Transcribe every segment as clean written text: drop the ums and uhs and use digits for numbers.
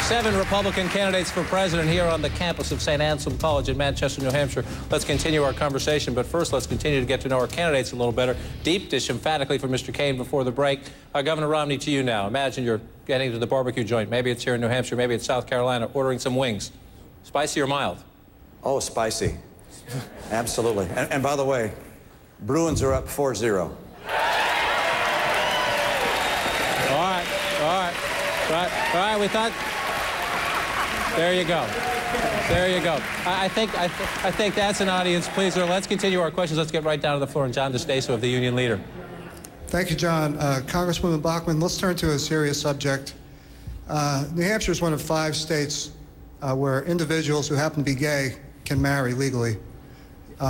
7 Republican candidates for president here on the campus of St. Anselm College in Manchester, New Hampshire. Let's continue our conversation, but first let's continue to get to know our candidates a little better. Deep dish emphatically for Mr. Cain before the break. Governor Romney, to you now. Imagine you're getting to the barbecue joint. Maybe it's here in New Hampshire, maybe it's South Carolina, ordering some wings. Spicy or mild? Oh, spicy. Absolutely. And by the way, Bruins are up 4-0. All right, we thought... There you go. There you go. I think that's an audience pleaser. Let's continue our questions. Let's get right down to the floor. And John DeStaso of the Union Leader. Thank you, John. Congresswoman Bachmann, let's turn to a serious subject. New Hampshire is one of 5 states where individuals who happen to be gay can marry legally.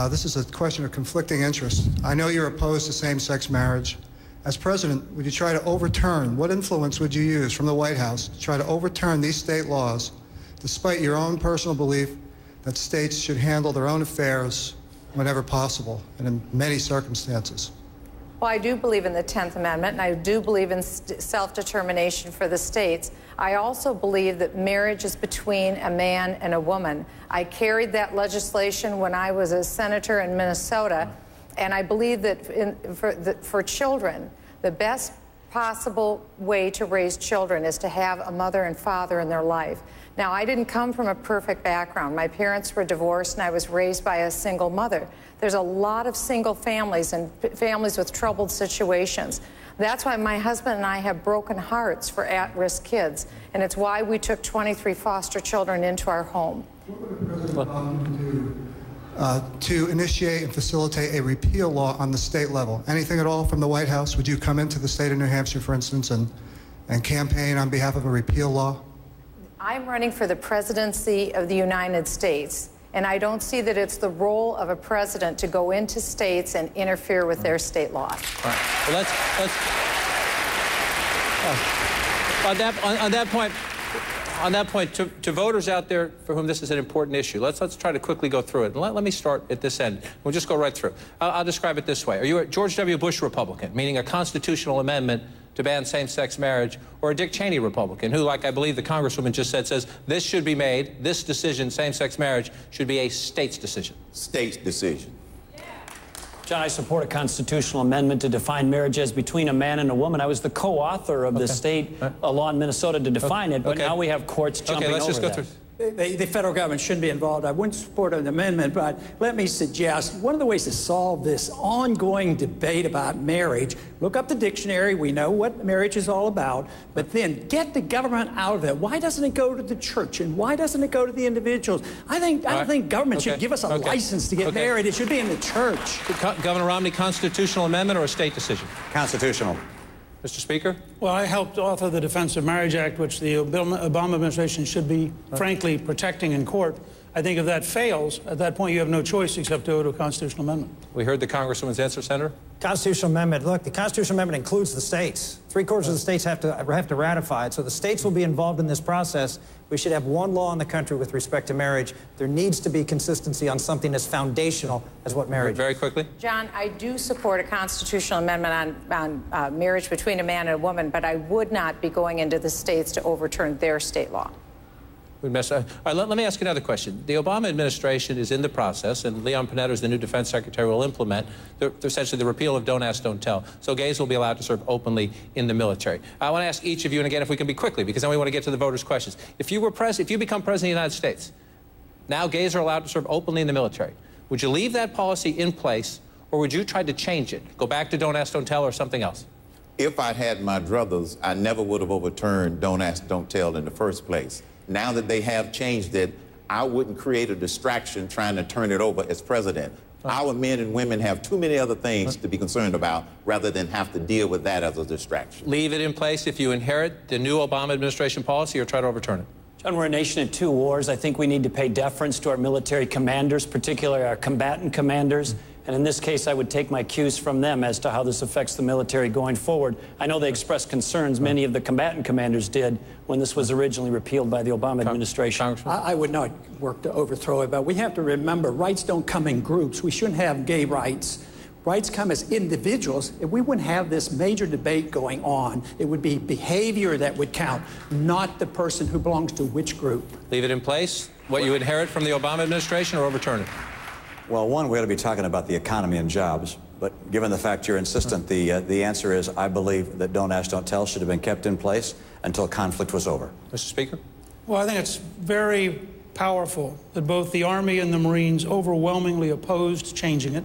This is a question of conflicting interests. I know you're opposed to same-sex marriage. As president, would you try to overturn, what influence would you use from the White House to try to overturn these state laws, despite your own personal belief that states should handle their own affairs whenever possible and in many circumstances? Well, I do believe in the 10th Amendment, and I do believe in self-determination for the states. I also believe that marriage is between a man and a woman. I carried that legislation when I was a senator in Minnesota, and I believe that for children, the best possible way to raise children is to have a mother and father in their life. Now, I didn't come from a perfect background. My parents were divorced, and I was raised by a single mother. There's a lot of single families and families with troubled situations. That's why my husband and I have broken hearts for at-risk kids, and it's why we took 23 foster children into our home. What would President Bachmann do to initiate and facilitate a repeal law on the state level? Anything at all from the White House? Would you come into the state of New Hampshire, for instance, and campaign on behalf of a repeal law? I'm running for the presidency of the United States, and I don't see that it's the role of a president to go into states and interfere with their state laws. All right. Well, on that point, to voters out there for whom this is an important issue, let's try to quickly go through it. And let me start at this end. We'll just go right through. I'll describe it this way. Are you a George W. Bush Republican, meaning a constitutional amendment to ban same-sex marriage, or a Dick Cheney Republican, who, like I believe the Congresswoman just said, says this should be made, this decision, same-sex marriage, should be a state's decision? State's decision. John, I support a constitutional amendment to define marriage as between a man and a woman. I was the co-author of the state law in Minnesota to define it, but now we have courts jumping over that. The federal government shouldn't be involved. I wouldn't support an amendment, but let me suggest one of the ways to solve this ongoing debate about marriage, look up the dictionary, we know what marriage is all about, but then get the government out of it. Why doesn't it go to the church, and why doesn't it go to the individuals? I don't think government should give us a license to get married. It should be in the church. Governor Romney, constitutional amendment or a state decision? Constitutional. Mr. Speaker? Well, I helped author the Defense of Marriage Act, which the Obama administration should be, frankly, protecting in court. I think if that fails, at that point you have no choice except to go to a constitutional amendment. We heard the Congresswoman's answer, Senator. Constitutional amendment. Look, the constitutional amendment includes the states. 3/4 of the states have to ratify it, so the states will be involved in this process. We should have one law in the country with respect to marriage. There needs to be consistency on something as foundational as what marriage is. Very quickly. John, I do support a constitutional amendment on marriage between a man and a woman, but I would not be going into the states to overturn their state law. All right, let me ask you another question. The Obama administration is in the process, and Leon Panetta, as the new defense secretary, will implement essentially the repeal of Don't Ask, Don't Tell. So gays will be allowed to serve openly in the military. I want to ask each of you, and again, if we can be quickly, because then we want to get to the voters' questions. If you become president of the United States, now gays are allowed to serve openly in the military. Would you leave that policy in place, or would you try to change it? Go back to Don't Ask, Don't Tell, or something else? If I'd had my druthers, I never would have overturned Don't Ask, Don't Tell in the first place. Now that they have changed it, I wouldn't create a distraction trying to turn it over as president. Our men and women have too many other things to be concerned about rather than have to deal with that as a distraction. Leave it in place if you inherit the new Obama administration policy, or try to overturn it? John, we're a nation at 2 wars. I think we need to pay deference to our military commanders, particularly our combatant commanders. And in this case, I would take my cues from them as to how this affects the military going forward. I know they expressed concerns, many of the combatant commanders did, when this was originally repealed by the Obama administration. I would not work to overthrow it, but we have to remember rights don't come in groups. We shouldn't have gay rights. rights come as individuals, we wouldn't have this major debate going on. It would be behavior that would count, not the person who belongs to which group. Leave it in place, what you inherit from the Obama administration, or overturn it? Well, one, we ought to be talking about the economy and jobs. But given the fact you're insistent, the answer is I believe that Don't Ask, Don't Tell should have been kept in place until conflict was over. Mr. Speaker? Well, I think it's very powerful that both the Army and the Marines overwhelmingly opposed changing it,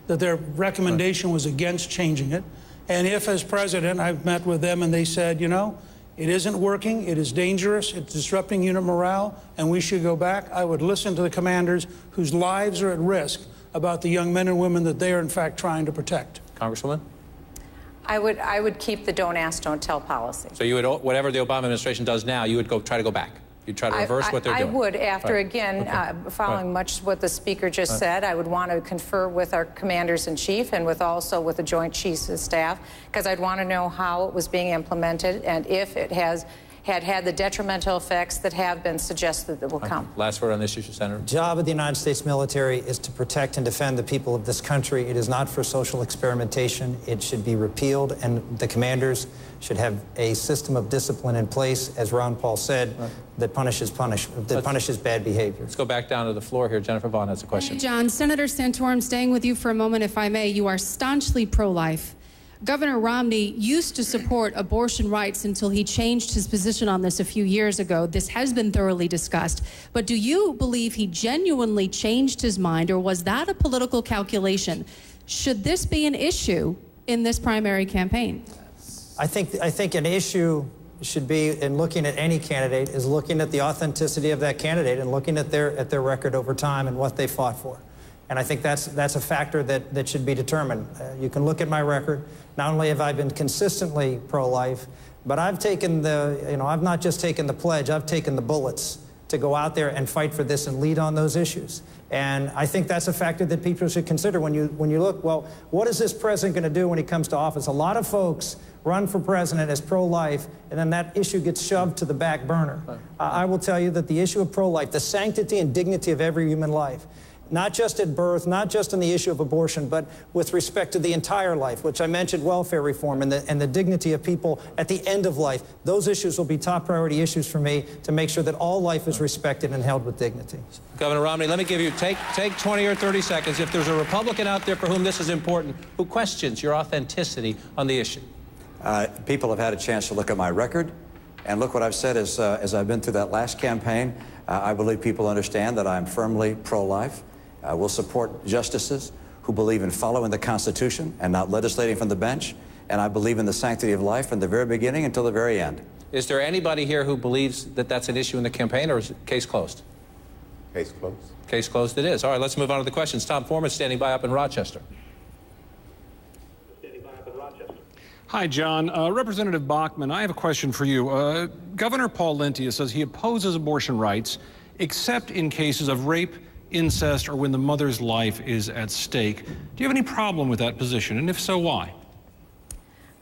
that their recommendation was against changing it. And if, as president, I've met with them and they said, you know, it isn't working, it is dangerous, it's disrupting unit morale, and we should go back, I would listen to the commanders whose lives are at risk about the young men and women that they are, in fact, trying to protect. Congresswoman? I would keep the Don't Ask, Don't Tell policy. So you would, whatever the Obama administration does now, you would try to go back? You'd try to reverse what they're doing? I would, after, right. again, Okay. following much what the Speaker just said, I would want to confer with our commanders-in-chief and also with the Joint Chiefs of Staff, because I'd want to know how it was being implemented and if it had the detrimental effects that have been suggested that will come. Last word on this issue, Senator. The job of the United States military is to protect and defend the people of this country. It is not for social experimentation. It should be repealed, and the commanders should have a system of discipline in place, as Ron Paul said, that punishes bad behavior. Let's go back down to the floor here. Jennifer Vaughn has a question. Hey, John, Senator Santorum, staying with you for a moment, if I may. You are staunchly pro-life. Governor Romney used to support abortion rights until he changed his position on this a few years ago. This has been thoroughly discussed. But do you believe he genuinely changed his mind, or was that a political calculation? Should this be an issue in this primary campaign? I think an issue should be, in looking at any candidate, is looking at the authenticity of that candidate and looking at their record over time and what they fought for. And I think that's a factor that should be determined. You can look at my record. Not only have I been consistently pro-life, but I've taken I've not just taken the pledge, I've taken the bullets to go out there and fight for this and lead on those issues. And I think that's a factor that people should consider when you look, well, what is this president going to do when he comes to office? A lot of folks run for president as pro-life, and then that issue gets shoved to the back burner. I will tell you that the issue of pro-life, the sanctity and dignity of every human life, not just at birth, not just on the issue of abortion, but with respect to the entire life, which I mentioned welfare reform and the dignity of people at the end of life. Those issues will be top priority issues for me to make sure that all life is respected and held with dignity. Governor Romney, let me give you, take 20 or 30 seconds. If there's a Republican out there for whom this is important, who questions your authenticity on the issue. People have had a chance to look at my record, and look what I've said as I've been through that last campaign. I believe people understand that I'm firmly pro-life. We'll support justices who believe in following the Constitution and not legislating from the bench. And I believe in the sanctity of life from the very beginning until the very end. Is there anybody here who believes that that's an issue in the campaign, or is it case closed? Case closed. Case closed it is. All right, let's move on to the questions. Tom Foreman standing by up in Rochester. Hi, John. Representative Bachmann, I have a question for you. Governor Pawlenty says he opposes abortion rights except in cases of rape, incest, or when the mother's life is at stake. Do you have any problem with that position? And if so, why?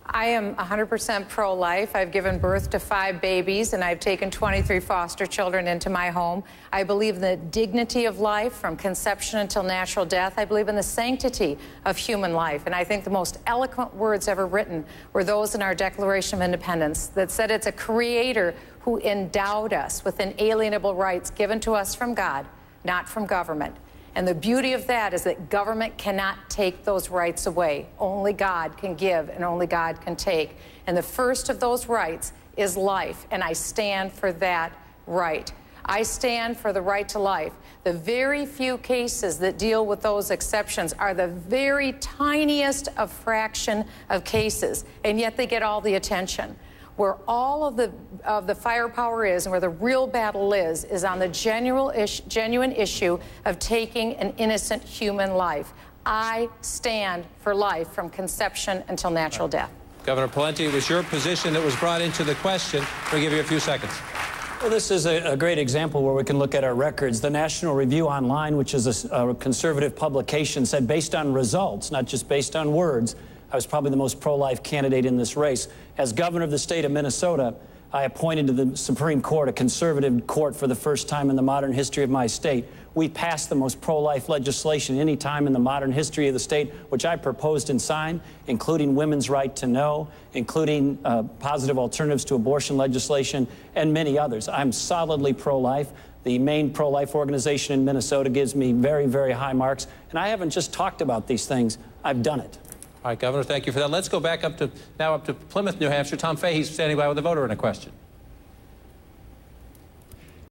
I am 100% pro-life. I've given birth to 5 babies, and I've taken 23 foster children into my home. I believe in the dignity of life from conception until natural death. I believe in the sanctity of human life. And I think the most eloquent words ever written were those in our Declaration of Independence that said it's a creator who endowed us with inalienable rights given to us from God, not from government. And the beauty of that is that government cannot take those rights away. Only God can give and only God can take. And the first of those rights is life, and I stand for that right. I stand for the right to life. The very few cases that deal with those exceptions are the very tiniest of fraction of cases, and yet they get all the attention. Where all of the firepower is and where the real battle is on the genuine issue of taking an innocent human life. I stand for life from conception until natural death. Governor Pawlenty, it was your position that was brought into the question. We'll give you a few seconds. Well, this is a great example where we can look at our records. The National Review Online, which is a conservative publication, said based on results, not just based on words, I was probably the most pro-life candidate in this race. As governor of the state of Minnesota, I appointed to the Supreme Court a conservative court for the first time in the modern history of my state. We passed the most pro-life legislation any time in the modern history of the state, which I proposed and signed, including women's right to know, including positive alternatives to abortion legislation, and many others. I'm solidly pro-life. The main pro-life organization in Minnesota gives me very, very high marks. And I haven't just talked about these things. I've done it. All right, Governor, thank you for that. Let's go back up to Plymouth, New Hampshire. Tom Fahey's standing by with a voter and a question.